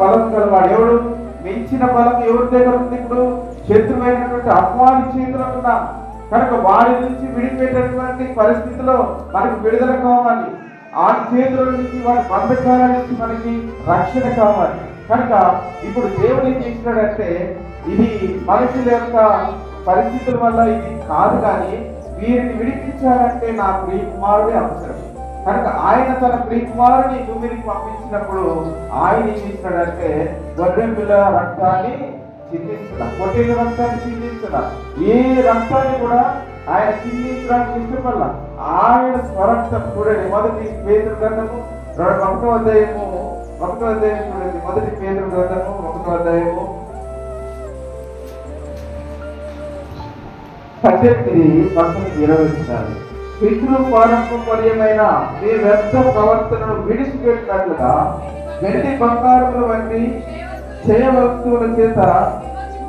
బలం గలవాడు ఎవడు? మించిన బలం ఎవరి దగ్గర ఉంది? ఇప్పుడు శత్రువైనటువంటి అపవాది చేతిలో ఉన్నాం కనుక వాడి నుంచి విడిపోయేటటువంటి పరిస్థితిలో మనకు విడుదల కావాలి. ఆ చేతుల నుంచి వారి బంధకాల నుంచి మనకి రక్షణ కావాలి. కనుక ఇప్పుడు దేవుడు ఏం చేసినాడంటే, ఇది మనుషుల యొక్క పరిస్థితుల వల్ల ఇది కాదు, కానీ వీరిని విడిపించాలంటే నా ప్రియ కుమారుడే అవసరం. కనుక ఆయన తన ప్రియ కుమారుని భూమికి పంపించినప్పుడు ఆయన ఏం చేసినాడంటే, గొర్రె పిల్ల రక్తాన్ని చిందిస్తున్నా, పొట్టేల రక్తాన్ని చిందిస్తున్నా, ఏ రక్తాన్ని కూడా ఆయన చిందించడానికి ఇష్టపడాల. ఆయన స్వరక్తం చూడండి, మొదటి పేతురు గ్రంథము 1వ అధ్యాయము చూడండి, మొదటి పేతురు గ్రంథము 1వ అధ్యాయము 18-20 పితృ పారంపర్యమైన మీ వ్యర్థ ప్రవర్తనను విడిచిపెట్టినట్లుగా వెండి బంగారముల వంటి చేయ వస్తువుల చేత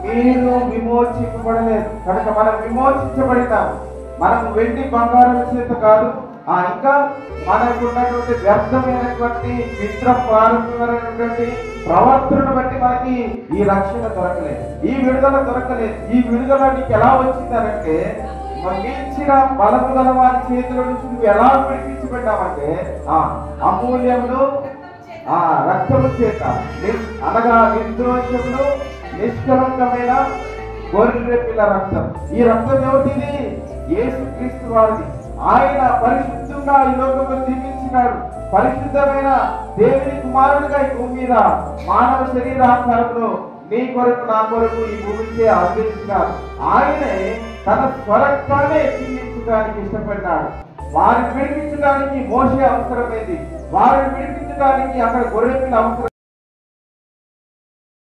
మీరు విమోచింపబడలేదు. కనుక మనం విమోచించబడినాం. మనం వెండి బంగారం చేత కాదు, ఇంకా మనకు ఉన్నటువంటి వ్యర్థమైనటువంటి మిత్ర పారంపర్యమైనటువంటి ప్రవర్తనను బట్టి మనకి ఈ రక్షణ దొరకలేదు, ఈ విడుదల దొరకలేదు. ఈ విడుదల నీకు ఎలా వచ్చిందనంటే, మించిన బలము గల వారి చేతుల నుంచి నువ్వు ఎలా విడిపించబడ్డావంటే అమూల్యములు రక్తము చేత, అనగా నిర్దోషములు నిష్కలంకమైన గొర్రె పిల్ల రక్తం. ఈ రక్తం ఎవరిది? యేసుక్రీస్తు వారిది. ఆయన పరిశుద్ధంగా ఈ లోకంలో జీవించినాడు. పరిశుద్ధమైన దేవుని కుమారుడిగా ఈ భూమి మీద మానవ శరీరాకారంలో నీ కొరకు నా కొరకు ఈ భూమికి అందించినాడు. ఆయనే తన స్వరక్తాన్ని చిందించడానికి ఇష్టపడినాడు. వారిని విడిపించడానికి మోషే అవసరమైంది, వారిని విడిపించడానికి అక్కడ గొర్రె పిల్ల అవసరం.